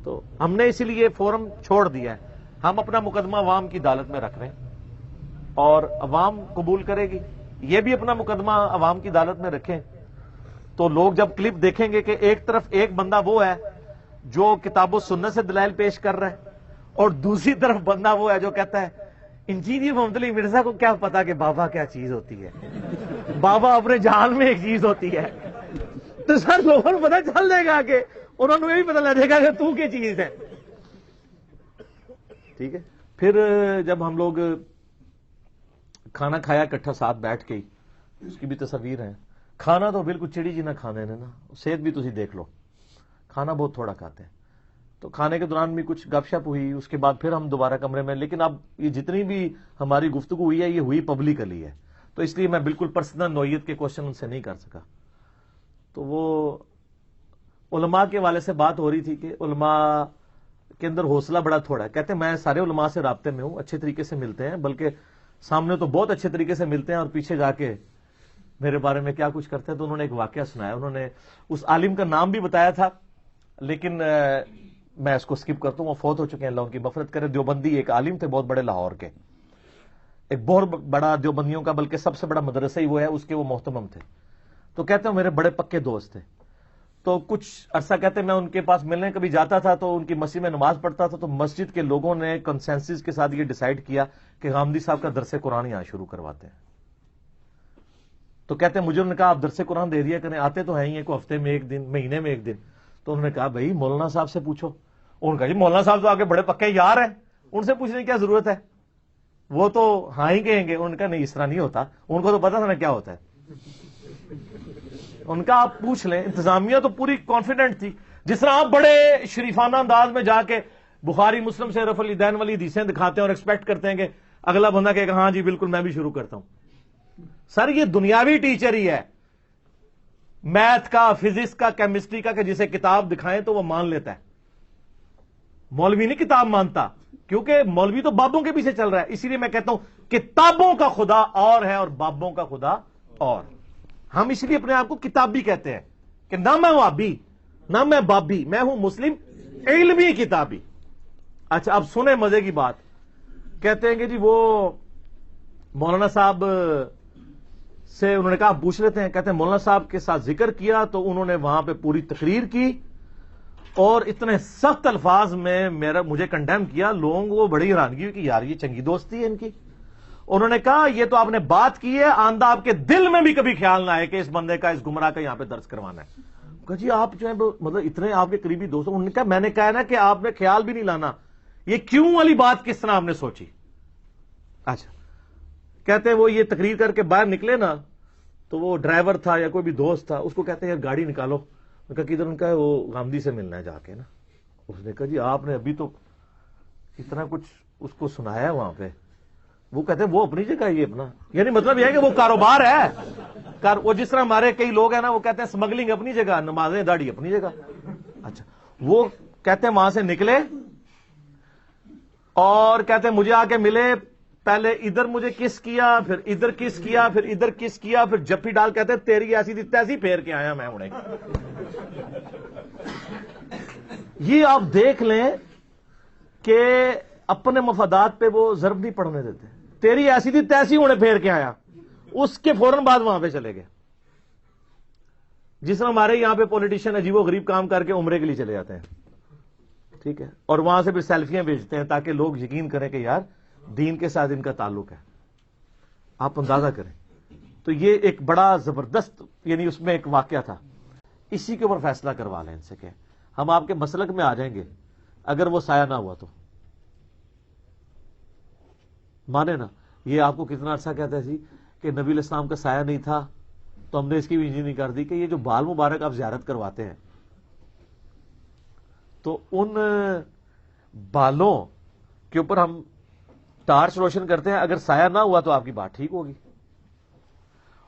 تو ہم نے اسی لیے فورم چھوڑ دیا ہے. ہم اپنا مقدمہ عوام کی عدالت میں رکھ رہے ہیں اور عوام قبول کرے گی. یہ بھی اپنا مقدمہ عوام کی عدالت میں رکھیں تو لوگ جب کلپ دیکھیں گے کہ ایک طرف ایک بندہ وہ ہے جو کتاب و سنت سے دلائل پیش کر رہا ہے اور دوسری طرف بندہ وہ ہے جو کہتا ہے انجینئر محمد علی مرزا کو کیا پتا کہ بابا کیا چیز ہوتی ہے, بابا اپنے جہان میں ایک چیز ہوتی ہے. تو سر لوگوں کو پتا چل جائے گا کہ انہوں نے یہ بھی پتا لگے گا کہ تو کیا چیز ہے. ٹھیک ہے. پھر جب ہم لوگ کھانا کھایا اکٹھا ساتھ بیٹھ کے ہی, اس کی بھی تصویر ہے. کھانا تو بالکل چڑی جی نہ کھانے نے نا, صحت بھی تسی دیکھ لو, کھانا بہت تھوڑا کھاتے ہیں. تو کھانے کے دوران بھی کچھ گپ شپ ہوئی, اس کے بعد پھر ہم دوبارہ کمرے میں. لیکن اب یہ جتنی بھی ہماری گفتگو ہوئی ہے یہ ہوئی پبلکلی ہے, تو اس لیے میں بالکل پرسنل نوعیت کے کوشچن ان سے نہیں کر سکا. تو وہ علماء کے والے سے بات ہو رہی تھی کہ علماء کے اندر حوصلہ بڑا تھوڑا ہے. کہتے ہیں میں سارے علماء سے رابطے میں ہوں, اچھے طریقے سے ملتے ہیں, بلکہ سامنے تو بہت اچھے طریقے سے ملتے ہیں اور پیچھے جا کے میرے بارے میں کیا کچھ کرتے ہیں. تو انہوں نے ایک واقعہ سنایا, انہوں نے اس عالم کا نام بھی بتایا تھا لیکن میں اس کو سکپ کرتا ہوں, وہ فوت ہو چکے ہیں, اللہ ان کی مغفرت کرے. دیوبندی ایک عالم تھے بہت بڑے لاہور کے, ایک بہت بڑا دیوبندیوں کا بلکہ سب سے بڑا مدرسہ ہی وہ ہے, اس کے وہ محتمم تھے. تو کہتے ہیں میرے بڑے پکے دوست تھے. تو کچھ عرصہ کہتے ہیں میں ان کے پاس ملنے کبھی جاتا تھا تو ان کی مسجد میں نماز پڑھتا تھا, تو مسجد کے لوگوں نے کنسنسس کے ساتھ یہ ڈیسائیڈ کیا کہ غامدی صاحب کا درس قرآن یہاں شروع کرواتے ہیں. تو کہتے ہیں مجھے انہوں نے کہا آپ درس قرآن دے دیا کریں, آتے تو ہیں ہی کو ہفتے میں ایک دن, مہینے میں ایک دن. تو انہوں نے کہا بھائی مولانا صاحب سے پوچھو. انہوں نے کہا جی مولانا صاحب تو آگے بڑے پکے یار ہیں, ان سے پوچھنے کی کیا ضرورت ہے, وہ تو ہاں ہی کہیں گے. انہوں نے کہا نہیں اس طرح نہیں ہوتا, ان کو تو پتا تھا نا کیا ہوتا ہے. ان کا آپ پوچھ لیں, انتظامیہ تو پوری کانفیڈنٹ تھی. جس طرح آپ بڑے شریفانہ انداز میں جا کے بخاری مسلم سے رفع الیدین والی حدیثیں دکھاتے ہیں اور ایکسپیکٹ کرتے ہیں کہ اگلا بندہ کہے گا ہاں جی بالکل میں بھی شروع کرتا ہوں. سر یہ دنیاوی ٹیچر ہی ہے, میتھ کا, فزکس کا, کیمسٹری کا, کہ جسے کتاب دکھائیں تو وہ مان لیتا ہے. مولوی نہیں کتاب مانتا, کیونکہ مولوی تو بابوں کے پیچھے چل رہا ہے. اسی لیے میں کہتا ہوں کتابوں کا خدا اور ہے اور بابوں کا خدا اور. ہم اس لیے اپنے آپ کو کتابی کہتے ہیں کہ نہ میں وابی نہ میں بابی, میں ہوں مسلم علمی کتابی. اچھا اب سنیں مزے کی بات. کہتے ہیں کہ جی وہ مولانا صاحب سے انہوں نے کہا پوچھ لیتے ہیں. کہتے ہیں مولانا صاحب کے ساتھ ذکر کیا تو انہوں نے وہاں پہ پوری تقریر کی اور اتنے سخت الفاظ میں مجھے کنڈیم کیا. لوگوں کو بڑی حیرانگی ہوئی کہ یار یہ چنگی دوستی ہے ان کی. انہوں نے کہا یہ تو آپ نے بات کی ہے, آندہ آپ کے دل میں بھی کبھی خیال نہ آئے کہ اس بندے کا, اس گمراہ کا یہاں پہ درس کروانا ہے. کہا جی آپ جو ہے مطلب اتنے آپ کے قریبی دوست. انہوں نے کہا میں نے کہا نا کہ آپ نے خیال بھی نہیں لانا, یہ کیوں والی بات کس طرح آپ نے سوچی. اچھا کہتے ہیں وہ یہ تقریر کر کے باہر نکلے نا, تو وہ ڈرائیور تھا یا کوئی بھی دوست تھا, اس کو کہتے ہیں یار گاڑی نکالو. کہا کدھر, ان کا وہ غامدی سے ملنا ہے جا کے نا. اس نے کہا جی آپ نے ابھی تو اتنا کچھ اس کو سنایا ہے وہاں پہ. وہ کہتے ہیں وہ اپنی جگہ, یہ اپنا, یعنی مطلب یہ ہے کہ وہ کاروبار ہے. وہ جس طرح ہمارے کئی لوگ ہیں نا وہ کہتے ہیں اسمگلنگ اپنی جگہ, نمازیں داڑھی اپنی جگہ. اچھا وہ کہتے ہیں وہاں سے نکلے اور کہتے ہیں مجھے آ کے ملے, پہلے ادھر مجھے کس کیا, پھر ادھر کس کیا, پھر ادھر کس کیا, پھر جپی ڈال. کہتے ہیں تیری ایسی تھی تیسی پھیر کے آیا میں انہیں. یہ آپ دیکھ لیں کہ اپنے مفادات پہ وہ ضرب نہیں پڑنے دیتے. تیری ایسی تھی تیسی انہیں پھیر کے آیا, اس کے فوراً بعد وہاں پہ چلے گئے. جس طرح ہمارے یہاں پہ پولیٹیشین عجیب و غریب کام کر کے عمرے کے لیے چلے جاتے ہیں, ٹھیک ہے, اور وہاں سے پھر سیلفیاں بھیجتے ہیں تاکہ لوگ یقین کریں کہ یار دین کے ساتھ ان کا تعلق ہے. آپ اندازہ کریں. تو یہ ایک بڑا زبردست, یعنی اس میں ایک واقعہ تھا. اسی کے اوپر فیصلہ کروا لیں ان سے کہ ہم آپ کے مسلک میں آ جائیں گے اگر وہ سایہ نہ ہوا تو. مانے نا, یہ آپ کو کتنا عرصہ کہتا ہے جی کہ نبی علیہ السلام کا سایہ نہیں تھا, تو ہم نے اس کی بھی انجینئرنگ کر دی کہ یہ جو بال مبارک آپ زیارت کرواتے ہیں تو ان بالوں کے اوپر ہم ٹارچ روشن کرتے ہیں, اگر سایہ نہ ہوا تو آپ کی بات ٹھیک ہوگی.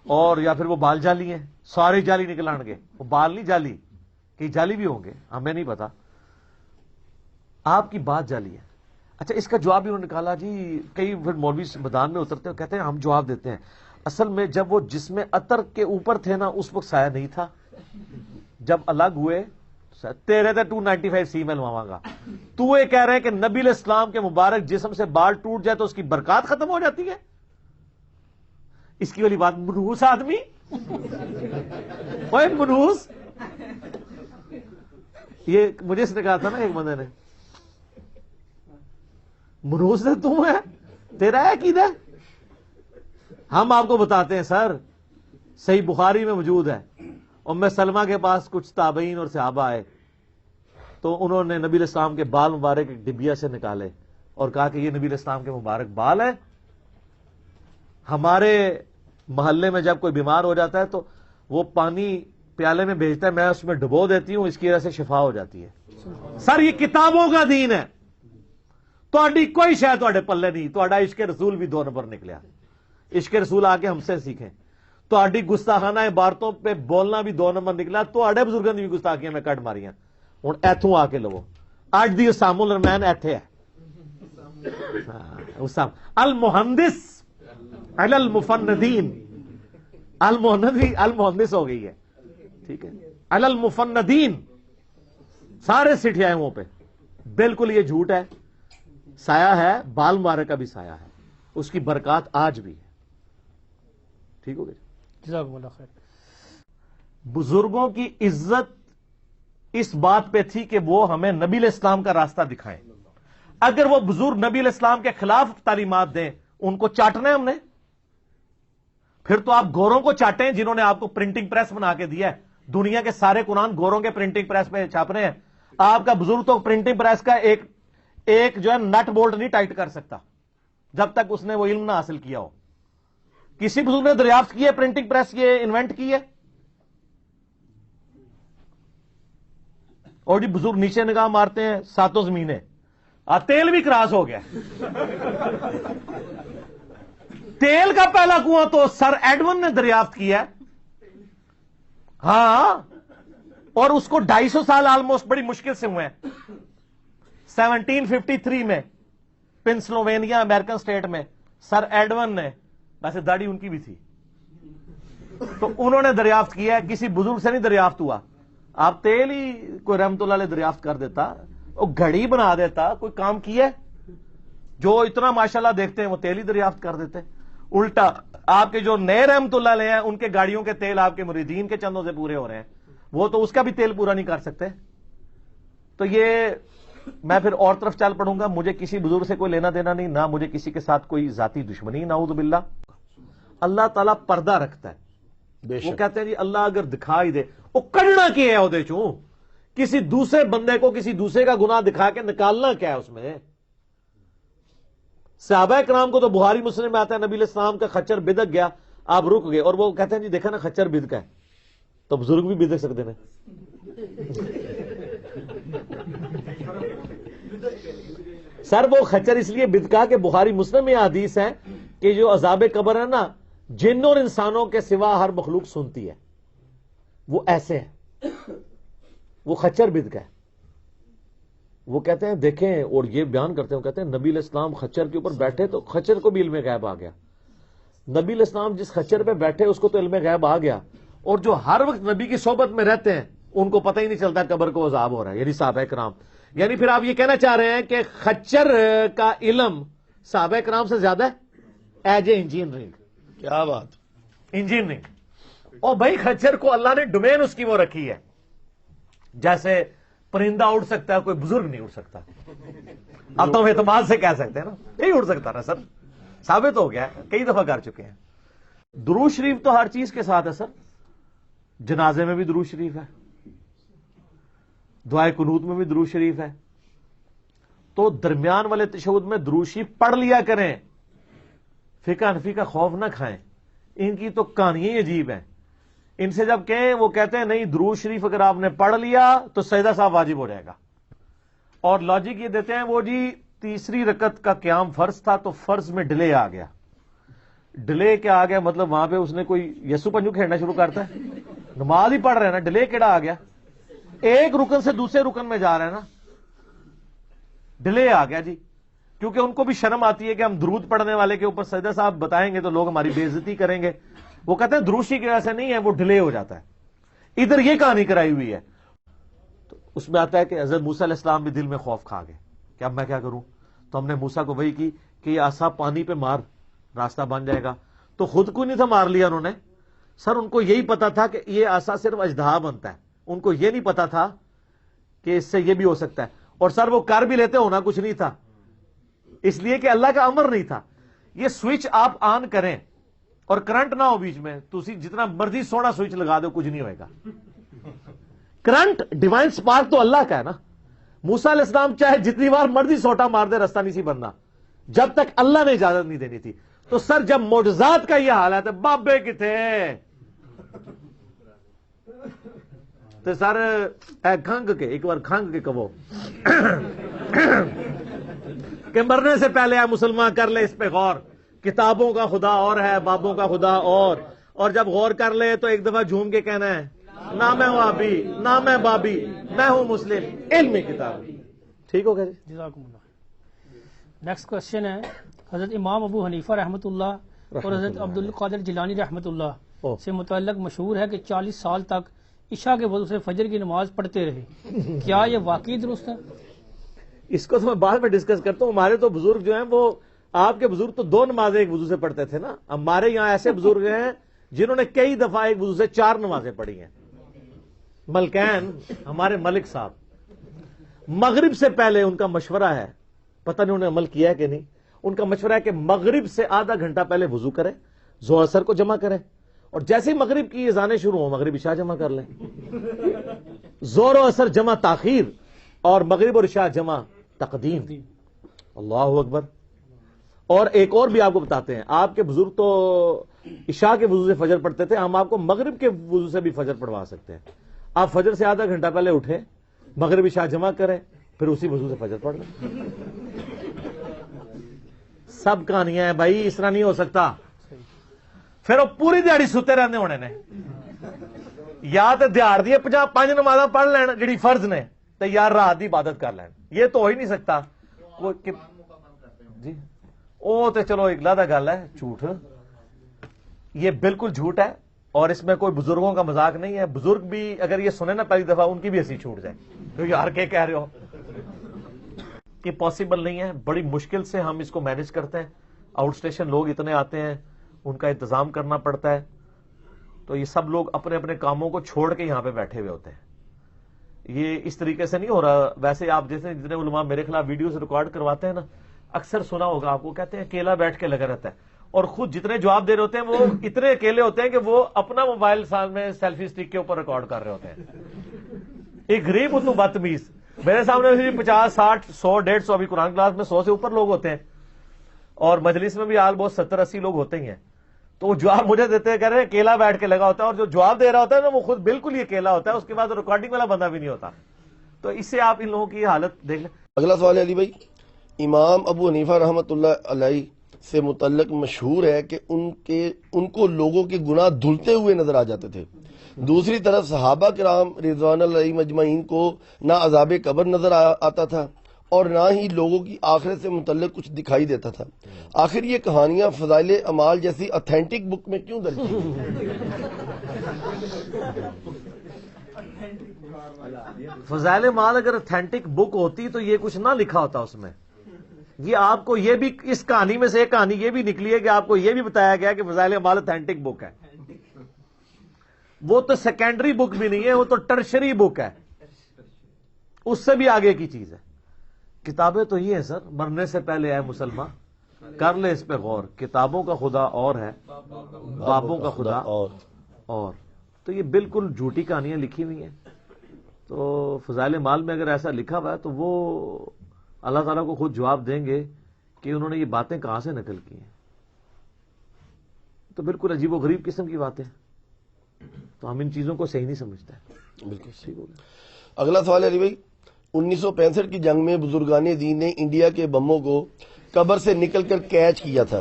اور یا پھر وہ بال جالی ہیں, سارے جالی نکل آن گے, وہ بال نہیں جالی, کئی جالی بھی ہوں گے, ہمیں نہیں پتا, آپ کی بات جالی ہے. اچھا اس کا جواب بھی انہوں نے نکالا جی. کئی پھر مولوی میدان میں اترتے ہیں, کہتے ہیں ہم جواب دیتے ہیں اصل میں جب وہ جس میں عطر کے اوپر تھے نا اس وقت سایہ نہیں تھا, جب الگ ہوئے تیرے تو 295C میں لواں گا. تو یہ کہہ رہے ہیں کہ نبی علیہ السلام کے مبارک جسم سے بال ٹوٹ جائے تو اس کی برکات ختم ہو جاتی ہے. اس کی والی بات منحوس آدمی اوے منحوس. یہ مجھے اس نے کہا تھا نا ایک بندے نے, منحوس نے تم ہے, تیرا ہے عقیدہ. ہم آپ کو بتاتے ہیں سر, صحیح بخاری میں موجود ہے. ام سلمہ کے پاس کچھ تابعین اور صحابہ آئے تو انہوں نے نبی علیہ السلام کے بال مبارک ایک ڈبیا سے نکالے اور کہا کہ یہ نبی علیہ السلام کے مبارک بال ہے. ہمارے محلے میں جب کوئی بیمار ہو جاتا ہے تو وہ پانی پیالے میں بھیجتا ہے, میں اس میں ڈبو دیتی ہوں, اس کی وجہ سے شفا ہو جاتی ہے. سر یہ کتابوں کا دین ہے, تہاڈی کوئی شاید تہاڈے پلے نہیں. تہاڈا عشق رسول بھی 2 نمبر نکلیا. عشق رسول آ کے ہم سے سیکھیں. تہاڈی گستاخانہ عبارتوں پہ بولنا بھی 2 نمبر نکلا. تہاڈے بزرگوں نے بھی گستاخیاں میں کٹ ماریاں. ہوں ایتھوں آ کے لو, اج دی اسام الرحمن ایتھے ہے. اسام المہندس علی المفندین, المہندس ہو گئی ہے, ٹھیک ہے, علی المفندین, سارے سٹھے آئے وہاں پہ. بالکل یہ جھوٹ ہے. سایہ ہے, بال مبارک کا بھی سایہ ہے, اس کی برکات آج بھی ہے. ٹھیک ہو گیا. جزاکم اللہ خیر. بزرگوں کی عزت اس بات پہ تھی کہ وہ ہمیں نبی علیہ السلام کا راستہ دکھائیں. اگر وہ بزرگ نبی علیہ السلام کے خلاف تعلیمات دیں, ان کو چاٹنا ہے ہم نے. پھر تو آپ گوروں کو چاٹیں جنہوں نے آپ کو پرنٹنگ پریس بنا کے دیا ہے. دنیا کے سارے قرآن گوروں کے پرنٹنگ پریس پہ چھاپنے ہیں. آپ کا بزرگ تو پرنٹنگ پریس کا ایک جو ہے نٹ بولٹ نہیں ٹائٹ کر سکتا جب تک اس نے وہ علم نہ حاصل کیا ہو. کسی بزرگ نے دریافت کی ہے پرنٹنگ پریس یہ انوینٹ کی ہے؟ اور جی بزرگ نیچے نگاہ مارتے ہیں 7 زمینیں, تیل بھی کراس ہو گیا. تیل کا پہلا کنواں تو سر ایڈون نے دریافت کیا ہے. ہاں, اور اس کو 250 سال آلموسٹ بڑی مشکل سے ہوئے ہیں. 1753 میں پنسلوینیا امریکن اسٹیٹ میں سر ایڈون نے, ویسے داڑھی ان کی بھی تھی, تو انہوں نے دریافت کیا ہے. کسی بزرگ سے نہیں دریافت ہوا. آپ تیل ہی کوئی رحمت اللہ علیہ دریافت کر دیتا, وہ گھڑی بنا دیتا, کوئی کام کیا جو اتنا ماشاءاللہ دیکھتے ہیں وہ تیل ہی دریافت کر دیتے. الٹا آپ کے جو نئے رحمت اللہ علیہ ہیں ان کے گاڑیوں کے تیل آپ کے مریدین کے چندوں سے پورے ہو رہے ہیں, وہ تو اس کا بھی تیل پورا نہیں کر سکتے. تو یہ میں پھر اور طرف چل پڑوں گا. مجھے کسی بزرگ سے کوئی لینا دینا نہیں, نہ مجھے کسی کے ساتھ کوئی ذاتی دشمنی, نعوذ باللہ. اللہ تعالیٰ پردہ رکھتا ہے. وہ کہتے ہیں جی اللہ اگر دکھائی دے, وہ کرنا کیا ہے وہ چوں, کسی دوسرے بندے کو کسی دوسرے کا گناہ دکھا کے نکالنا کیا ہے اس میں. صحابہ کرام کو تو بخاری مسلم میں آتا ہے نبی علیہ السلام کا خچر بدک گیا, آپ رک گئے, اور وہ کہتے ہیں جی دیکھا نا خچر بدکا ہے, تو بزرگ بھی بدک سکتے ہیں. سر وہ خچر اس لیے بدکا کہ بخاری مسلم میں حدیث ہے کہ جو عذاب قبر ہے نا, جن اور انسانوں کے سوا ہر مخلوق سنتی ہے, وہ ایسے ہے, وہ خچر بدکا ہے. وہ کہتے ہیں دیکھیں, اور یہ بیان کرتے ہیں, وہ کہتے ہیں نبی علیہ السلام خچر کے اوپر بیٹھے تو خچر کو بھی علم غیب آ گیا. نبی علیہ السلام جس خچر پہ بیٹھے اس کو تو علم غیب آ گیا, اور جو ہر وقت نبی کی صحبت میں رہتے ہیں ان کو پتہ ہی نہیں چلتا قبر کو عذاب ہو رہا ہے, یعنی صحابہ کرام. یعنی پھر آپ یہ کہنا چاہ رہے ہیں کہ خچر کا علم صحابہ کرام سے زیادہ ہے ایج اے انجینئرنگ. کیا بات, انجینئرنگ. اور بھائی خچر کو اللہ نے ڈومین اس کی وہ رکھی ہے, جیسے پرندہ اڑ سکتا ہے کوئی بزرگ نہیں اڑ سکتا. اب تو ہم اعتماد سے کہہ سکتے ہیں نا, نہیں اڑ سکتا نا سر, ثابت ہو گیا, کئی دفعہ کر چکے ہیں. درود شریف تو ہر چیز کے ساتھ ہے سر. جنازے میں بھی درود شریف ہے, دعائے قنوت میں بھی درود شریف ہے. تو درمیان والے تشہد میں درود شریف پڑھ لیا کریں. فقہ حنفی کا خوف نہ کھائیں, ان کی تو کہانیاں عجیب ہیں. ان سے جب کہیں وہ کہتے ہیں نہیں درود شریف اگر آپ نے پڑھ لیا تو سجدہ صاحب واجب ہو جائے گا. اور لاجک یہ دیتے ہیں وہ جی تیسری رکعت کا قیام فرض تھا تو فرض میں ڈیلے آ گیا. ڈیلے کیا آ گیا مطلب وہاں پہ اس نے کوئی یسو پنجو کھیلنا شروع کرتا ہے, نماز ہی پڑھ رہے ہیں نا, ڈیلے کیڑا آ گیا, ایک رکن سے دوسرے رکن میں جا رہے ہیں نا, ڈیلے آ گیا جی. کیونکہ ان کو بھی شرم آتی ہے کہ ہم درود پڑھنے والے کے اوپر سجدہ صاحب بتائیں گے تو لوگ ہماری بے عزتی کریں گے. وہ کہتے ہیں دروشی کی وجہ سے نہیں ہے, وہ ڈیلے ہو جاتا ہے. ادھر یہ کہانی کرائی ہوئی ہے. اس میں آتا ہے کہ حضرت موسیٰ علیہ السلام بھی دل میں خوف کھا گئے کہ اب میں کیا کروں. تو ہم نے موسیٰ کو وحی کی کہ یہ عصا پانی پہ مار راستہ بن جائے گا. تو خود کو نہیں تھا مار لیا انہوں نے سر، ان کو یہی پتا تھا کہ یہ عصا صرف اژدہا بنتا ہے، ان کو یہ نہیں پتا تھا کہ اس سے یہ بھی ہو سکتا ہے. اور سر وہ کر بھی لیتے، ہونا کچھ نہیں تھا، اس لیے کہ اللہ کا امر نہیں تھا. یہ سوئچ آپ آن کریں اور کرنٹ نہ ہو بیچ میں، تو جتنا مرضی سونا سوئچ لگا دو کچھ نہیں ہوئے گا. کرنٹ ڈیوائن سپارک تو اللہ کا ہے نا. موسیٰ علیہ السلام چاہے جتنی بار مرضی سوٹا مار دے رستہ نہیں سی بننا جب تک اللہ نے اجازت نہیں دینی تھی. تو سر جب معجزات کا یہ حالت ہے، بابے کتنے تو سر کھنگ کے ایک بار کھنگ کے کہو کہ مرنے سے پہلے اے مسلمان کر لے اس پہ غور، کتابوں کا خدا اور ہے، بابوں کا خدا اور جب غور کر لے تو ایک دفعہ جھوم کے کہنا ہے نہ میں وہابی نہ میں بابی، میں ہوں مسلم، علم کتاب. ٹھیک ہو گیا جی. جزاکم اللہ. نیکسٹ کوشچن ہے حضرت امام ابو حنیفہ رحمۃ اللہ اور حضرت عبد القادر جیلانی رحمۃ اللہ سے متعلق مشہور ہے کہ 40 سال تک عشاء کے وضو سے فجر کی نماز پڑھتے رہے. کیا یہ واقعی درست ہے؟ اس کو تو میں بعد میں ڈسکس کرتا ہوں. ہمارے تو بزرگ جو ہیں وہ، آپ کے بزرگ تو 2 نمازیں ایک وضو سے پڑھتے تھے نا. ہمارے یہاں ایسے بزرگ ہیں جنہوں نے کئی دفعہ ایک وضو سے 4 نمازیں پڑھی ہیں. ملکین ہمارے ملک صاحب، مغرب سے پہلے ان کا مشورہ ہے، پتہ نہیں انہوں نے عمل کیا ہے کہ نہیں، ان کا مشورہ ہے کہ مغرب سے آدھا گھنٹہ پہلے وضو کریں، ظہر اثر کو جمع کریں، اور جیسے ہی مغرب کی اذانیں شروع ہوں مغرب عشاء جمع کر لیں. ظہر و اثر جمع تاخیر اور مغرب اور عشاء جمع تقدیم. اللہ اکبر. اور ایک اور بھی آپ کو بتاتے ہیں، آپ کے بزرگ تو عشاء کے وضو سے فجر پڑھتے تھے، ہم آپ کو مغرب کے وضو سے بھی فجر پڑھوا سکتے ہیں. آپ فجر سے آدھا گھنٹہ پہلے اٹھیں، مغرب عشاء جمع کریں، پھر اسی وضو سے فجر پڑھ لیں. سب کہانیاں ہیں بھائی، اس طرح نہیں ہو سکتا. پھر وہ پوری دیہڑی ستے رہنے ہونے نے، یا تو دیہڑ دی 5 نمازاں پڑھ لین جڑی فرض نے، تو یار رات دی عبادت کر لین. یہ تو ہو ہی نہیں سکتا. جی وہ تو چلو ایک علیحدہ گل ہے، جھوٹ، یہ بالکل جھوٹ ہے. اور اس میں کوئی بزرگوں کا مذاق نہیں ہے. بزرگ بھی اگر یہ سنیں نا پہلی دفعہ، ان کی بھی ہنسی چھوٹ جائے تو یار کیا کہہ رہے ہو. یہ پاسبل نہیں ہے. بڑی مشکل سے ہم اس کو مینج کرتے ہیں. آؤٹ اسٹیشن لوگ اتنے آتے ہیں، ان کا انتظام کرنا پڑتا ہے. تو یہ سب لوگ اپنے اپنے کاموں کو چھوڑ کے یہاں پہ بیٹھے ہوئے ہوتے ہیں. یہ اس طریقے سے نہیں ہو رہا. ویسے آپ جیسے جتنے علماء میرے خلاف ویڈیوز ریکارڈ کرواتے ہیں نا، اکثر سنا ہوگا آپ کو، کہتے ہیں اکیلا بیٹھ کے لگا رہتا ہے، اور خود جتنے جواب دے رہے ہوتے ہیں وہ اتنے اکیلے ہوتے ہیں کہ وہ اپنا موبائل ساتھ میں سیلفی سٹک کے اوپر ریکارڈ کر رہے ہوتے ہیں. ایک غریب تو بدتمیز. میرے سامنے 50 60 100 150 ابھی قرآن کلاس میں 100 سے اوپر لوگ ہوتے ہیں، اور مجلس میں بھی آل بہت 70 80 لوگ ہوتے ہی ہیں. تو وہ جواب مجھے دیتے ہیں، کہہ رہے ہیں اکیلا بیٹھ کے لگا ہوتا ہے، اور جو جواب دے رہا ہوتا ہے نا وہ خود بالکل ہی اکیلا ہوتا ہے. اس کے بعد ریکارڈنگ والا بندہ بھی نہیں ہوتا. تو اس سے آپ ان لوگوں کی حالت دیکھ لیں. اگلا سوال ہے علی بھائی، امام ابو حنیفہ رحمۃ اللہ علیہ سے متعلق مشہور ہے کہ ان کو لوگوں کے گناہ دھلتے ہوئے نظر آ جاتے تھے. دوسری طرف صحابہ کرام رضوان اللہ علیہم اجمعین کو نہ عذاب قبر نظر آتا تھا اور نہ ہی لوگوں کی آخرت سے متعلق کچھ دکھائی دیتا تھا. آخر یہ کہانیاں فضائل اعمال جیسی اتھینٹک بک میں کیوں درج کی؟ فضائل اعمال اگر اتھینٹک بک ہوتی تو یہ کچھ نہ لکھا ہوتا اس میں. یہ آپ کو یہ بھی اس کہانی میں سے ایک کہانی یہ بھی نکلی ہے کہ آپ کو یہ بھی بتایا گیا کہ فضائل اعمال اتھینٹک بک ہے. وہ تو سیکنڈری بک بھی نہیں ہے، وہ تو ٹرشری بک ہے، اس سے بھی آگے کی چیز ہے. کتابیں تو یہ ہیں سر، مرنے سے پہلے اے مسلمان کر لے اس پہ غور، کتابوں کا خدا اور ہے، بابوں کا خدا اور. تو یہ بالکل جھوٹی کہانیاں لکھی ہوئی ہیں. تو فضائل مال میں اگر ایسا لکھا ہوا ہے تو وہ اللہ تعالیٰ کو خود جواب دیں گے کہ انہوں نے یہ باتیں کہاں سے نقل کی ہیں. تو بالکل عجیب و غریب قسم کی باتیں. تو ہم ان چیزوں کو صحیح نہیں سمجھتے. بالکل ٹھیک ہوگا. اگلا سوال ہے علی بھائی، 1965 کی جنگ میں بزرگان دین نے انڈیا کے بموں کو قبر سے نکل کر کیچ کیا تھا،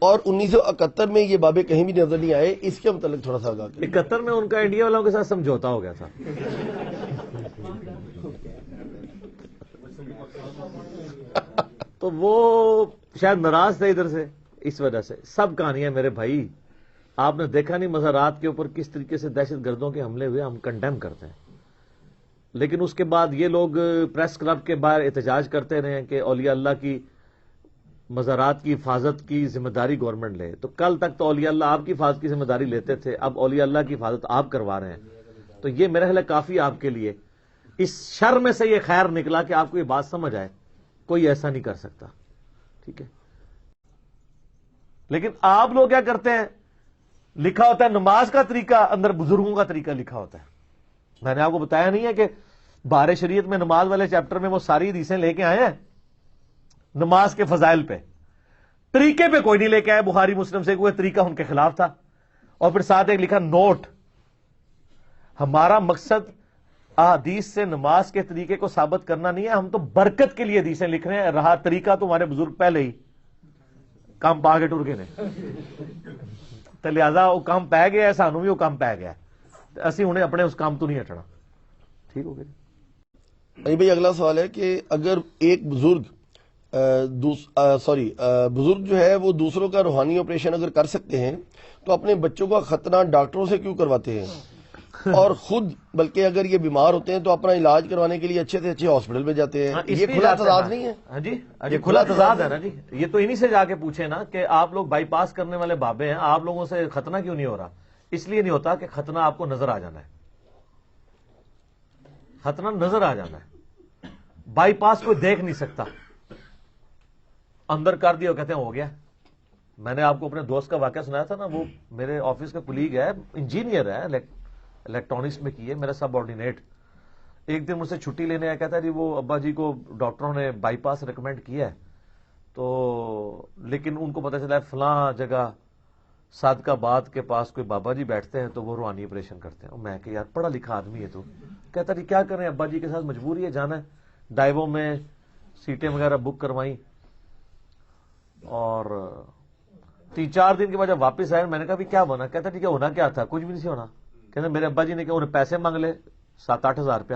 اور 1971 میں یہ بابے کہیں بھی نظر نہیں آئے. اس کے متعلق تھوڑا سا آگاہ کریں. 71 میں ان کا انڈیا والوں کے ساتھ سمجھوتا ہو گیا تھا. تو وہ شاید ناراض تھے ادھر سے، اس وجہ سے. سب کہانیاں میرے بھائی، آپ نے دیکھا نہیں مزارات کے اوپر کس طریقے سے دہشت گردوں کے حملے ہوئے. ہم کنڈیم کرتے ہیں. لیکن اس کے بعد یہ لوگ پریس کلب کے باہر احتجاج کرتے رہے کہ اولیاء اللہ کی مزارات کی حفاظت کی ذمہ داری گورنمنٹ لے. تو کل تک تو اولیاء اللہ آپ کی حفاظت کی ذمہ داری لیتے تھے, اب اولیاء اللہ کی حفاظت آپ کروا رہے ہیں. تو یہ میرا خیال ہے کافی آپ کے لیے اس شر میں سے یہ خیر نکلا کہ آپ کو یہ بات سمجھ آئے کوئی ایسا نہیں کر سکتا. ٹھیک ہے, لیکن آپ لوگ کیا کرتے ہیں, لکھا ہوتا ہے نماز کا طریقہ, اندر بزرگوں کا طریقہ لکھا ہوتا ہے. میں نے آپ کو بتایا نہیں ہے کہ بار شریعت میں نماز والے چیپٹر میں وہ ساری حدیثیں لے کے آئے ہیں نماز کے فضائل پہ, طریقے پہ کوئی نہیں لے کے آئے بخاری مسلم سے, کوئی طریقہ ان کے خلاف تھا. اور پھر ساتھ ایک لکھا نوٹ, ہمارا مقصد احادیث سے نماز کے طریقے کو ثابت کرنا نہیں ہے, ہم تو برکت کے لیے حدیثیں لکھ رہے ہیں, رہا طریقہ تو ہمارے بزرگ پہلے ہی کام پا کے ٹر گئے نے. تو لہذا وہ کام پی گیا ہے, سانو بھی وہ کام پی گیا ہے, اسی انہیں اپنے اس کام تو نہیں ہٹنا. ٹھیک ہو گیا بھائی اگلا سوال ہے کہ اگر ایک بزرگ بزرگ جو ہے وہ دوسروں کا روحانی آپریشن اگر کر سکتے ہیں تو اپنے بچوں کا ختنہ ڈاکٹروں سے کیوں کرواتے ہیں, اور خود بلکہ اگر یہ بیمار ہوتے ہیں تو اپنا علاج کروانے کے لیے اچھے سے اچھے ہاسپٹل میں جاتے ہیں. یہ کھلا تضاد نہیں ہے؟ ہاں جی, یہ کھلا تضاد ہے نا جی. یہ تو انہی سے جا کے پوچھے نا کہ آپ لوگ بائی پاس کرنے والے بابے ہیں, آپ لوگوں سے ختنہ کیوں نہیں ہو رہا؟ اس لیے نہیں ہوتا کہ ختنہ آپ کو نظر آ جانا ہے, ختنہ نظر آ جانا ہے. بائی پاس کوئی دیکھ نہیں سکتا, اندر کر دیا کہتے ہیں ہو گیا. میں نے آپ کو اپنے دوست کا واقعہ سنایا تھا نا, وہ میرے آفس کا کلیگ ہے, انجینئر ہے, الیکٹرانکس میں کی ہے, میرا سب آرڈینیٹ. ایک دن مجھ سے چھٹی لینے آیا, کہتا ہے جی وہ ابا جی کو ڈاکٹروں نے بائی پاس ریکمینڈ کیا ہے, تو لیکن ان کو پتہ چلا ہے فلاں جگہ صادقہ آباد کے پاس کوئی بابا جی بیٹھتے ہیں تو وہ روحانی آپریشن کرتے ہیں. میں کہ یار پڑھا لکھا آدمی ہے تو. کہتا جی کیا کریں, ابا جی کے ساتھ مجبوری ہے, جانا ہے. ڈائیووں میں سیٹیں وغیرہ بک کروائیں, اور 3-4 دن کے بعد جب واپس آئے میں نے کہا بھی کیا بنا؟ کہتا ٹھیک ہے ہونا کیا تھا, کچھ بھی نہیں ہونا. کہتے میرے ابا جی نے کہا, انہیں پیسے مانگ لے 7-8 ہزار روپیہ.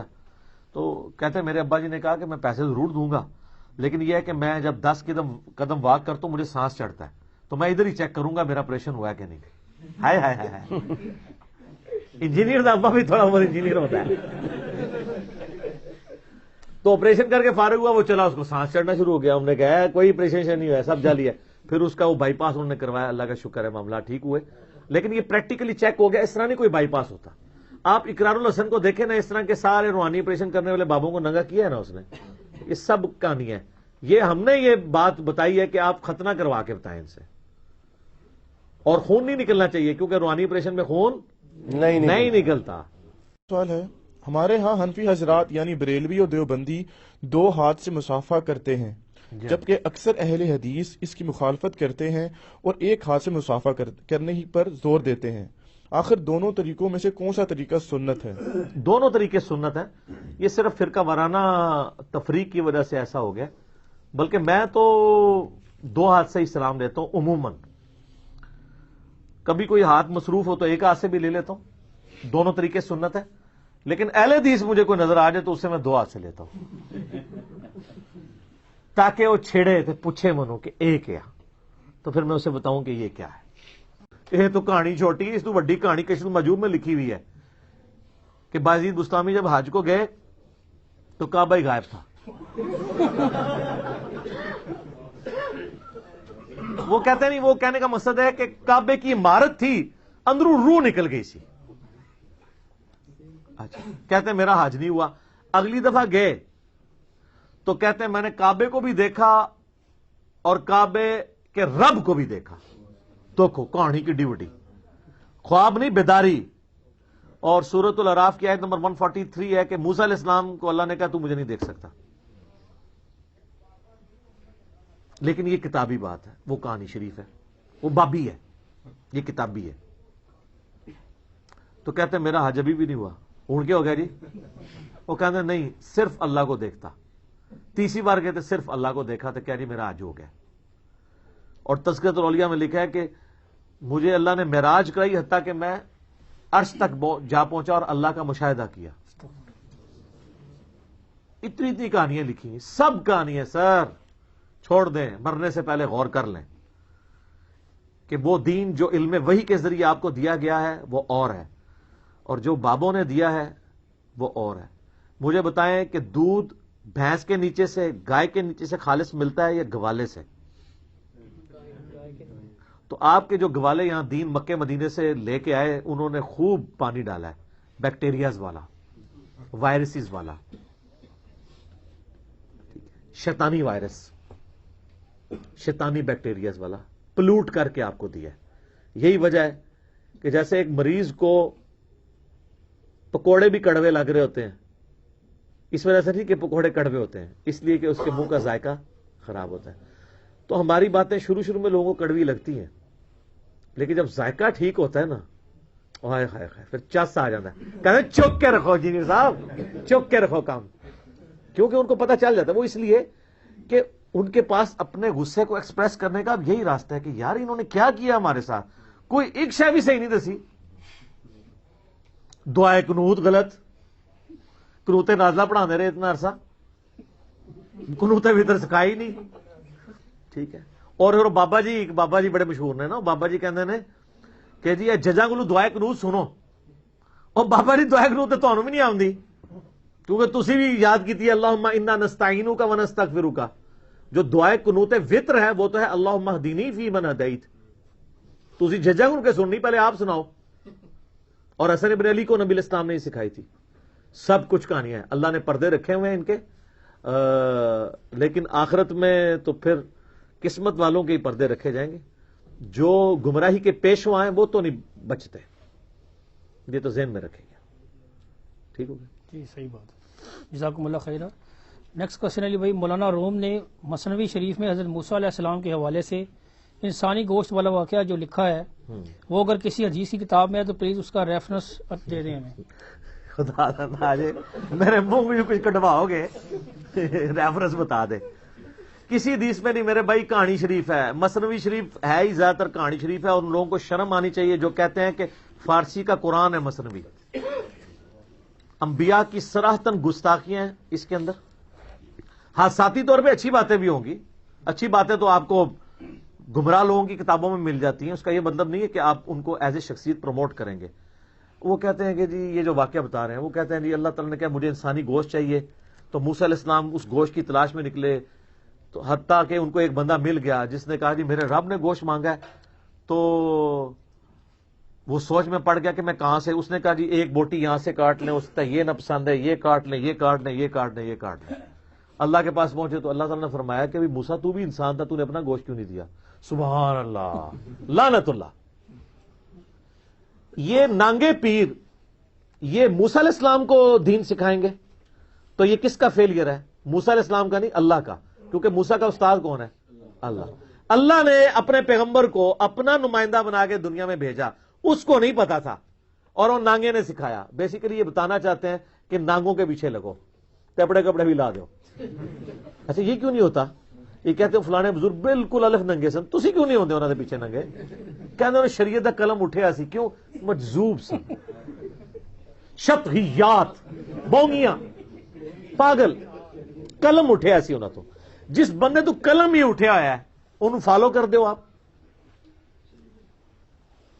تو کہتے میرے ابا جی نے کہا کہ میں پیسے ضرور دوں گا, لیکن یہ ہے کہ میں جب 10 قدم واک کرتا ہوں مجھے سانس چڑھتا ہے, تو میں ادھر ہی چیک کروں گا میرا آپریشن ہوا ہے کہ نہیں. ہائے ہائے ہائے, انجینئر کا ابا بھی تھوڑا بہت انجینئر ہوتا ہے. تو آپریشن کر کے فارغ ہوا, وہ چلا, اس کو سانس چڑھنا شروع ہو گیا. ہم نے کہا کوئی آپریشن نہیں ہوا, سب جعلی ہے. پھر اس کا وہ بائی پاس انہوں نے کروایا, اللہ کا شکر ہے معاملہ ٹھیک ہوئے. لیکن یہ پریکٹیکلی چیک ہو گیا, اس طرح نہیں کوئی بائی پاس ہوتا. آپ اقرار الحسن کو دیکھیں نا, اس طرح کے سارے روحانی آپریشن کرنے والے بابوں کو ننگا کیا ہے نا اس نے. یہ سب کہانی ہے. یہ ہم نے یہ بات بتائی ہے کہ آپ ختنہ کروا کے بتائیں ان سے, اور خون نہیں نکلنا چاہیے کیونکہ روحانی آپریشن میں خون نہیں نکلتا. سوال ہے, ہمارے ہاں حنفی حضرات یعنی بریلوی اور دیوبندی 2 ہاتھ سے مصافحہ کرتے ہیں, جبکہ اکثر اہل حدیث اس کی مخالفت کرتے ہیں اور 1 ہاتھ سے مصافحہ کرنے ہی پر زور دیتے ہیں. آخر دونوں طریقوں میں سے کون سا طریقہ سنت ہے؟ دونوں طریقے سنت ہیں. یہ صرف فرقہ وارانہ تفریق کی وجہ سے ایسا ہو گیا, بلکہ میں تو 2 ہاتھ سے ہی سلام دیتا ہوں عموماً. کبھی کوئی ہاتھ مصروف ہو تو 1 ہاتھ سے بھی لے لیتا ہوں. دونوں طریقے سنت ہے, لیکن اہل حدیث مجھے کوئی نظر آ جائے تو اسے میں 2 ہاتھ سے لیتا ہوں, تاکہ وہ چھیڑے تھے پوچھے منو کہ کیا, تو پھر میں اسے بتاؤں کہ یہ کیا ہے. یہ تو کہانی چھوٹی, اس تو بڑی کہانی کشف المحجوب میں لکھی ہوئی ہے کہ بازید بستامی جب حج کو گئے تو کعبہ ہی غائب تھا. وہ کہتے نہیں, وہ کہنے کا مقصد ہے کہ کعبے کی عمارت تھی, اندروں روح نکل گئی سی. اچھا, کہتے ہیں میرا حج نہیں ہوا. اگلی دفعہ گئے تو کہتے ہیں میں نے کعبے کو بھی دیکھا اور کعبے کے رب کو بھی دیکھا. دیکھو کہانی کی ڈیوٹی, خواب نہیں بیداری. اور سورۃ الاعراف کی آیت نمبر 143 ہے کہ موسیٰ علیہ السلام کو اللہ نے کہا تو مجھے نہیں دیکھ سکتا. لیکن یہ کتابی بات ہے, وہ کہانی شریف ہے, وہ بابی ہے, یہ کتابی ہے. تو کہتے ہیں میرا حج ابھی بھی نہیں ہوا. ہوں کیا ہو گیا جی؟ وہ کہتے ہیں نہیں صرف اللہ کو دیکھتا. 3 بار کہتے صرف اللہ کو دیکھا تو کیا جی میرا حج ہو گیا. اور تذکرۃ الاولیاء میں لکھا ہے کہ مجھے اللہ نے معراج کرائی حتیٰ کہ میں عرش تک جا پہنچا اور اللہ کا مشاہدہ کیا. اتنی کہانیاں لکھی ہیں, سب کہانیاں سر چھوڑ دیں, مرنے سے پہلے غور کر لیں کہ وہ دین جو علم وحی کے ذریعے آپ کو دیا گیا ہے وہ اور ہے, اور جو بابوں نے دیا ہے وہ اور ہے. مجھے بتائیں کہ دودھ بھینس کے نیچے سے، گائے کے نیچے سے خالص ملتا ہے یا گوالے سے؟ تو آپ کے جو گوالے یہاں دین مکے مدینے سے لے کے آئے، انہوں نے خوب پانی ڈالا ہے، بیکٹیریاز والا، وائرسز والا، شیطانی وائرس، شیطانی بیکٹیریاز والا پلوٹ کر کے آپ کو دیا ہے۔ یہی وجہ ہے کہ جیسے ایک مریض کو پکوڑے بھی کڑوے لگ رہے ہوتے ہیں، اس وجہ سے نہیں کہ پکوڑے کڑوے ہوتے ہیں، اس لیے کہ اس کے منہ کا ذائقہ خراب ہوتا ہے۔ تو ہماری باتیں شروع میں لوگوں کو کڑوی لگتی ہیں، لیکن جب ذائقہ ٹھیک ہوتا ہے نا، ہائے ہائے ہائے، پھر چس آ جاتا ہے، کہتے ہیں چک کے رکھو انجینئر صاحب، چک کے رکھو کام، کیونکہ ان کو پتہ چل جاتا ہے۔ وہ اس لیے کہ ان کے پاس اپنے غصے کو ایکسپریس کرنے کا اب یہی راستہ ہے کہ یار انہوں نے کیا کیا ہمارے ساتھ، کوئی ایک شے بھی صحیح نہیں دسی۔ دعائے قنوت غلط، قنوت نازلہ پڑھانے رہے اتنا عرصہ، قنوت وتر سکھائی نہیں، ٹھیک ہے۔ اور بابا جی بڑے مشہور نے نا، بابا جی کہندے نے کہ جی ججاں کولوں دعائے قنوت سنو، اور بابا جی دعائے قنوت تے تانوں بھی نہیں آوندی، کیونکہ تسی بھی یاد کیتی ہے اللہم انا نستعینک و نستغفرک، جو دعائے قنوت وتر ہے وہ تو ہے اللہم اہدنی فی من ہدیت، تسی ججاں کول کے سننی، پہلے آپ سناؤ۔ اور حسن ابن علی کو نبی الاسلام نے ہی سکھائی تھی۔ سب کچھ کہانیاں ہیں، اللہ نے پردے رکھے ہوئے ہیں ان کے، لیکن آخرت میں تو پھر قسمت والوں کے ہی پردے رکھے جائیں گے، جو گمراہی کے پیشوا ہیں وہ تو نہیں بچتے، یہ تو ذہن میں رکھیں گے، ٹھیک ہو گیا؟ جی صحیح بات، جزاکم اللہ خیرہ۔ نیکسٹ کوشچن علی بھائی، مولانا روم نے مثنوی شریف میں حضرت موسیٰ علیہ السلام کے حوالے سے انسانی گوشت والا واقعہ جو لکھا ہے وہ اگر کسی حدیث کی کتاب میں ہے تو پلیز اس کا ریفرنس دے دیں ہمیں۔ خدا آج میرے منہ میں کچھ کٹواؤ گے، ریفرنس بتا دے۔ کسی حدیث میں نہیں میرے بھائی، کہانی شریف ہے، مثنوی شریف ہے ہی زیادہ تر کہانی شریف ہے، اور ان لوگوں کو شرم آنی چاہیے جو کہتے ہیں کہ فارسی کا قرآن ہے مثنوی۔ انبیاء کی صراحتاً گستاخیاں ہیں اس کے اندر، ہاں ذاتی طور پہ اچھی باتیں بھی ہوں گی، اچھی باتیں تو آپ کو گمراہ لوگوں کی کتابوں میں مل جاتی ہیں، اس کا یہ مطلب نہیں ہے کہ آپ ان کو ایز اے شخصیت پروموٹ کریں گے۔ وہ کہتے ہیں کہ جی یہ جو واقعہ بتا رہے ہیں، وہ کہتے ہیں جی اللہ تعالیٰ نے کہا مجھے انسانی گوشت چاہیے، تو موسیٰ علیہ السلام اس گوشت کی تلاش میں نکلے، تو حتیٰ کہ ان کو ایک بندہ مل گیا جس نے کہا جی میرے رب نے گوشت مانگا ہے، تو وہ سوچ میں پڑ گیا کہ میں کہاں سے، اس نے کہا جی ایک بوٹی یہاں سے کاٹ لیں، اس کا یہ نہ پسند ہے، یہ کاٹ لیں، یہ کاٹ لیں، یہ کاٹ لیں، یہ کاٹ لیں۔ اللہ کے پاس پہنچے تو اللہ تعالیٰ نے فرمایا کہ موسیٰ تو بھی انسان تھا، تو نے اپنا گوشت کیوں نہیں دیا؟ سبحان اللہ، لعنت اللہ۔ یہ نانگے پیر یہ موسیٰ علیہ السلام کو دین سکھائیں گے، تو یہ کس کا فیلئر ہے؟ موسیٰ علیہ السلام کا نہیں، اللہ کا، کیونکہ موسیٰ کا استاد کون ہے؟ اللہ۔ اللہ نے اپنے پیغمبر کو اپنا نمائندہ بنا کے دنیا میں بھیجا، اس کو نہیں پتا تھا، اور وہ نانگے نے سکھایا۔ بیسیکلی یہ بتانا چاہتے ہیں کہ نانگوں کے پیچھے لگو، کپڑے کپڑے بھی لا دو۔ اچھا یہ کیوں نہیں ہوتا؟ یہ کہتے ہیں فلانے بزرگ بالکل الگ ننگے سن، تسی کیوں نہیں ہوندے انہاں دے پیچھے ننگے؟ کہندے انہوں نے شریعت دا قلم اٹھیا سی، کیوں؟ مجذوب سن، شطحیات، بونگیاں، پاگل، قلم اٹھیا سی انہاں تو۔ جس بندے تو قلم ہی اٹھیا ہوا ہے انہوں فالو کر دیو آپ۔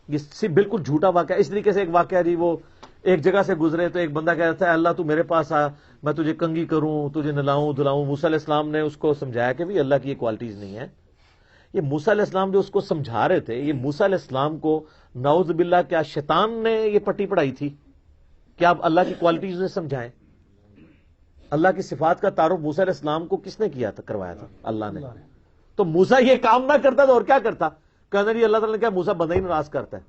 یہ بالکل جھوٹا واقعہ۔ اس طریقے سے ایک واقعہ جی، وہ ایک جگہ سے گزرے تو ایک بندہ کہتا ہے اللہ تو میرے پاس آ، میں تجھے کنگھی کروں، تجھے نلاؤں دلاؤں۔ موسیٰ علیہ السلام نے اس کو سمجھایا کہ بھی اللہ کی یہ کوالٹیز نہیں ہے۔ یہ موسیٰ علیہ السلام جو اس کو سمجھا رہے تھے، یہ موسیٰ علیہ السلام کو نعوذ باللہ کیا شیطان نے یہ پٹی پڑھائی تھی کہ آپ اللہ کی کوالٹیز نے سمجھائیں؟ اللہ کی صفات کا تعارف موسیٰ علیہ السلام کو کس نے کیا تھا، کروایا تھا؟ اللہ نے۔ تو موسیٰ یہ کام نہ کرتا تو اور کیا کرتا؟ کہنا جی اللہ تعالیٰ نے کہا موسیٰ بندہ ہی ناراض کرتا ہے،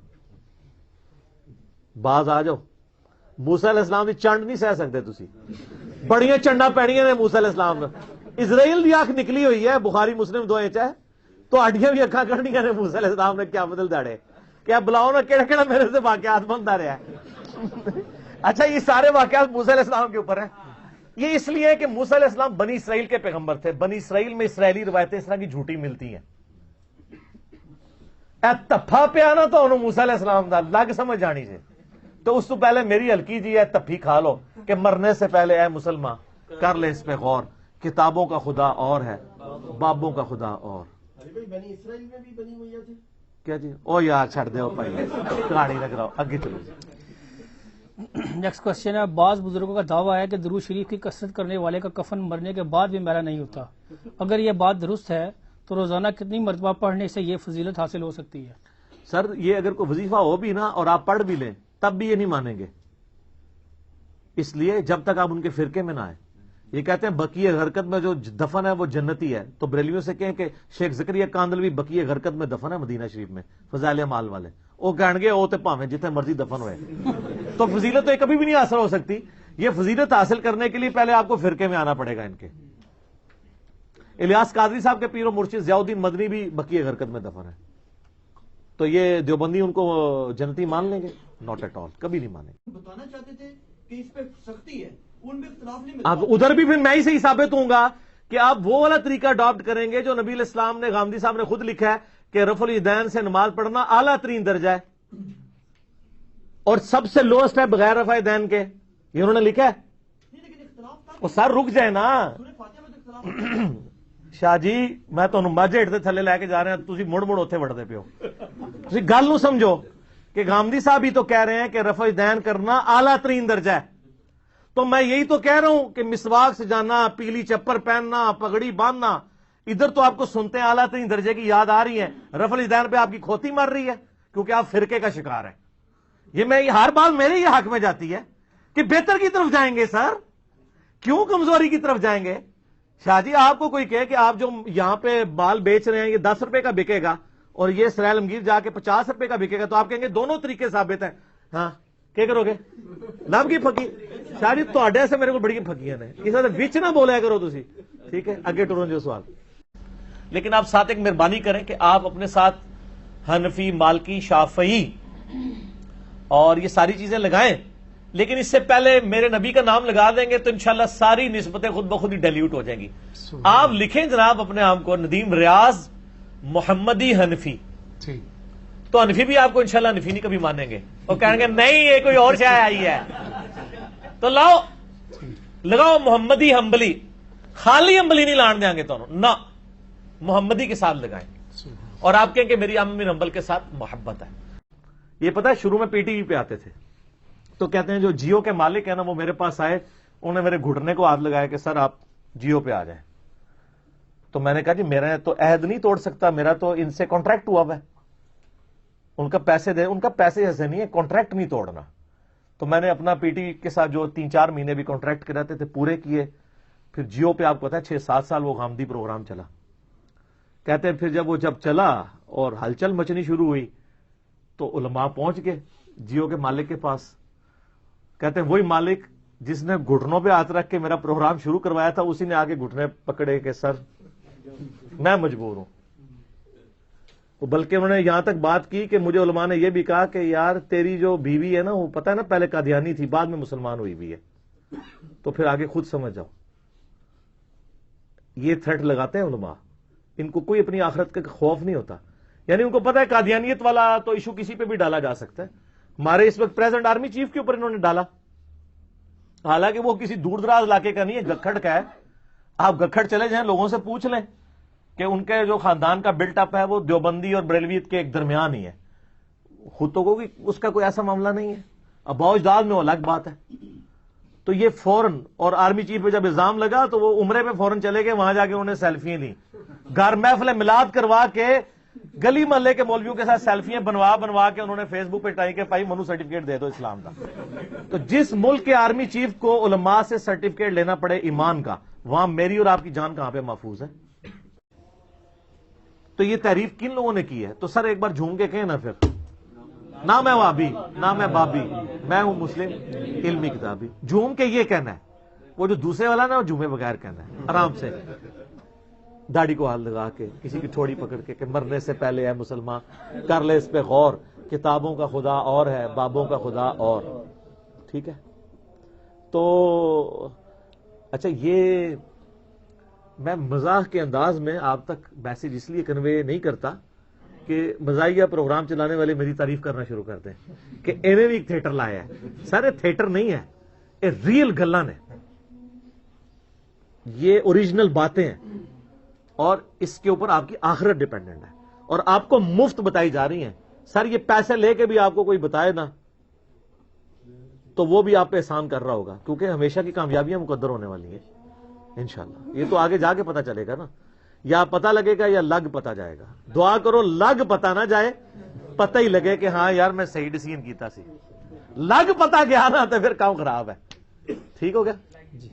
باز آ جاؤ۔ موسیٰ علیہ السلام کی چنڈ نہیں سہ سکتے تسی، بڑیاں چنڈا پیڑیاں نے موسیٰ علیہ السلام نے۔ اسرائیل دی آنکھ نکلی ہوئی ہے، بخاری مسلم دوئیں چاہے تو اڈیاں بھی اکھاں کرنیاں نے موسیٰ علیہ السلام نے، کیا بدل داڑے کیا بلاؤ نا کیڑا کیڑا میرے سے واقعات بنتا رہا ہے۔ اچھا یہ سارے واقعات موسیٰ علیہ السلام کے اوپر ہیں۔ یہ اس لیے کہ موسیٰ علیہ السلام بنی اسرائیل کے پیغمبر تھے، بنی اسرائیل میں اسرائیلی روایتیں اس طرح کی جھوٹی ملتی ہیں۔ اے تفا پیا نا تو انہوں موسیٰ علیہ السلام دا لگ سمجھ جانی سے، تو اس تو پہلے میری ہلکی جی ہے تفی کھا لو کہ مرنے سے پہلے اے مسلمان کر لے اس پہ غور، کتابوں کا خدا اور ہے، بابوں کا خدا اور۔ بنی اسرائیل میں بھی بنی ہوئی تھی کیا جی؟ او یار چھڑ دے بھائی، کہانی نہ کراؤ، اگے چلو جی۔ نیکسٹ کوشچن ہے، بعض بزرگوں کا دعویٰ ہے کہ درود شریف کی کثرت کرنے والے کا کفن مرنے کے بعد بھی میلا نہیں ہوتا، اگر یہ بات درست ہے تو روزانہ کتنی مرتبہ پڑھنے سے یہ فضیلت حاصل ہو سکتی ہے؟ سر یہ اگر کوئی وظیفہ ہو بھی نا اور آپ پڑھ بھی لیں تب بھی یہ نہیں مانیں گے، اس لیے جب تک آپ ان کے فرقے میں نہ آئے۔ یہ کہتے ہیں بقیہ غرقت میں جو دفن ہے وہ جنتی ہے، تو بریلویوں سے کہیں کہ شیخ زکریا کاندلوی بقیہ غرقت میں دفن ہے مدینہ شریف میں، فضائل اعمال والے، وہ کہیں گے وہ تے پاویں جتنے مرضی دفن ہوئے۔ تو فضیلت تو یہ کبھی بھی نہیں حاصل ہو سکتی۔ یہ فضیلت حاصل کرنے کے لیے پہلے آپ کو فرقے میں آنا پڑے گا ان کے۔ الیاس قادری صاحب کے پیر و مرشد ضیاء الدین مدنی بھی بقیہ غرقت میں دفن ہے، تو یہ دیوبندی ان کو جنتی مان لیں گے؟ ناٹ ایٹ آل، کبھی نہیں مانیں گے۔ بتانا چاہتے تھے کہ اس پہ سختی ہے، ان میں اختلاف نہیں اب ملتا۔ ادھر بھی پھر میں ہی صحیح ثابت ہوں گا کہ آپ وہ والا طریقہ اڈاپٹ کریں گے جو نبی علیہ السلام نے، غامدی صاحب نے خود لکھا ہے کہ رفع الیدین سے نماز پڑھنا اعلیٰ ترین درجہ ہے اور سب سے لوسٹ ہے بغیر رفع الیدین کے، یہ انہوں نے لکھا ہے۔ نہیں، لیکن اختلاف تھا، وہ سر رک جائے نا سورہ فاتحہ میں تو اختلاف شاہ جی، میں تمہیں مجھ ہٹ دے تھلے لے کے جا رہے ہیں، تسی مڑ مڑ اتنے وڑتے پیو، تسی گل نو سمجھو کہ غامدی صاحب ہی تو کہہ رہے ہیں کہ رفع الیدین کرنا اعلیٰ ترین درجہ ہے، تو میں یہی تو کہہ رہا ہوں کہ مسواک سے جانا، پیلی چپر پہننا، پگڑی باندھنا، ادھر تو آپ کو سنتے ہیں اعلیٰ ترین درجے کی یاد آ رہی ہے، رفع الیدین پہ آپ کی کھوتی مر رہی ہے کیونکہ آپ فرقے کا شکار ہیں۔ یہ ہر بات میرے ہی حق میں جاتی ہے کہ بہتر کی طرف جائیں گے سر، کیوں کمزوری کی طرف جائیں گے؟ شاہ جی آپ کو کوئی کہے کہ آپ جو یہاں پہ بال بیچ رہے ہیں یہ 10 روپے کا بکے گا اور یہ سرائل عالمگیر جا کے 50 روپے کا بکے گا، تو آپ کہیں گے دونوں طریقے ثابت ہیں۔ ہاں کیا کرو گے؟ نام کی پھکی شاہ جی تواڈے سے میرے کو بڑی پھکیاں نے، اس طرح وچ نہ بولیا کرو تسی، ٹھیک ہے؟ اگے ٹرو جو سوال، لیکن آپ ساتھ ایک مہربانی کریں کہ آپ اپنے ساتھ حنفی، مالکی، شافعی اور یہ ساری چیزیں لگائیں، لیکن اس سے پہلے میرے نبی کا نام لگا دیں گے تو انشاءاللہ ساری نسبتیں خود بخود ہی ڈیلیوٹ ہو جائیں گی۔ آپ لکھیں جناب اپنے آپ کو ندیم ریاض محمدی حنفی، تو حنفی بھی آپ کو انشاءاللہ حنفی نہیں کبھی مانیں گے، وہ کہیں گے نہیں یہ کوئی اور شے آئی ہے، تو لاؤ لگاؤ محمدی حنبلی، خالی حنبلی نہیں لان دیں گے تو نہ، محمدی کے ساتھ لگائیں، اور آپ کہیں کہ میری احمد بن حنبل کے ساتھ محبت ہے۔ یہ پتہ ہے شروع میں پی ٹی وی پہ آتے تھے تو کہتے ہیں جو جیو کے مالک ہیں نا وہ میرے پاس آئے، انہوں نے میرے گھٹنے کو ہاتھ لگایا کہ سر آپ جیو پہ آ جائیں، تو میں نے کہا جی میرا تو عہد نہیں توڑ سکتا، میرا تو ان سے کانٹریکٹ ہوا ہے، ان کا پیسے دے، ان کا پیسے ایسے نہیں ہے، کانٹریکٹ نہیں توڑنا۔ تو میں نے اپنا پی ٹی وی کے ساتھ جو 3-4 مہینے بھی کانٹریکٹ کراتے تھے پورے کیے، پھر جیو پہ آپ کو پتا ہے 6-7 سال وہ غامدی پروگرام چلا۔ کہتے ہیں پھر جب چلا اور ہلچل مچنی شروع ہوئی تو علماء پہنچ گئے جیو کے مالک کے پاس، کہتے ہیں وہی مالک جس نے گھٹنوں پہ ہاتھ رکھ کے میرا پروگرام شروع کروایا تھا اسی نے آگے گھٹنے پکڑے کہ سر میں مجبور ہوں۔ بلکہ انہوں نے یہاں تک بات کی کہ مجھے علماء نے یہ بھی کہا کہ یار تیری جو بیوی ہے نا وہ پتہ ہے نا پہلے قادیانی تھی بعد میں مسلمان ہوئی بھی ہے، تو پھر آگے خود سمجھ جاؤ۔ یہ تھریٹ لگاتے ہیں علماء، ان کو کوئی اپنی آخرت کا خوف نہیں ہوتا، یعنی ان کو پتہ ہے قادیانیت والا تو ایشو کسی پہ بھی ڈالا جا سکتا ہے۔ ہمارے اس وقت پریزنٹ آرمی چیف کے اوپر انہوں نے ڈالا، حالانکہ وہ کسی دور دراز علاقے کا نہیں ہے، گکھڑ کا ہے۔ آپ گکھڑ چلے جائیں لوگوں سے پوچھ لیں کہ ان کے جو خاندان کا بلٹ اپ ہے وہ دیوبندی اور بریلویت کے ایک درمیان ہی ہے، خود تو کوئی اس کا کوئی ایسا معاملہ نہیں ہے، اب باؤ اجداد میں وہ الگ بات ہے۔ تو یہ فوراً، اور آرمی چیف پہ جب الزام لگا تو وہ عمرے پہ فوراً چلے گئے، وہاں جا کے انہوں نے سیلفیاں لی، گھر محفل میلاد کروا کے گلی محلے کے مولویوں کے ساتھ سیلفیاں بنوا کے انہوں نے فیس بک پہ ٹائی کے پائی منو سرٹیفکیٹ دے دو اسلام کا۔ تو جس ملک کے آرمی چیف کو علماء سے سرٹیفکیٹ لینا پڑے ایمان کا، وہاں میری اور آپ کی جان کہاں پہ محفوظ ہے؟ تو یہ تعریف کن لوگوں نے کی ہے؟ تو سر ایک بار جھوم کے کہیں نا، پھر نہ میں وابی نہ میں بابی، میں ہوں مسلم علمی کتابی، جھوم کے یہ کہنا ہے۔ وہ جو دوسرے والا نا وہ جھومے بغیر کہنا ہے، آرام سے داڑھی کو ہاتھ لگا کے کسی کی ٹھوڑی پکڑ کے کہ مرنے سے پہلے ہے مسلمان کر لے اس پہ غور، کتابوں کا خدا اور ہے بابوں کا خدا اور، ٹھیک ہے؟ تو اچھا یہ میں مزاح کے انداز میں آپ تک میسج اس لیے کنوے نہیں کرتا کہ مزاحیہ پروگرام چلانے والے میری تعریف کرنا شروع کر دیں کہ انہیں بھی ایک تھیٹر لایا ہے۔ سارے تھیٹر نہیں ہے، یہ ریئل گلان ہے، یہ اوریجنل باتیں ہیں، اور اس کے اوپر آپ کی آخرت ڈیپینڈنٹ ہے، اور آپ کو مفت بتائی جا رہی ہیں۔ سر یہ پیسے لے کے بھی آپ کو کوئی بتائے نا تو وہ بھی آپ پہ احسان کر رہا ہوگا، کیونکہ ہمیشہ کی کامیابیاں مقدر ہونے والی ہیں انشاءاللہ۔ یہ تو آگے جا کے پتہ چلے گا نا، یا پتہ لگے گا یا لگ پتہ جائے گا۔ دعا کرو لگ پتہ نہ جائے، پتہ ہی لگے کہ ہاں یار میں صحیح ڈیسیژن کیتا سی۔ لگ پتہ گیا نا تو پھر کام خراب ہے۔ ٹھیک ہو گیا؟ جی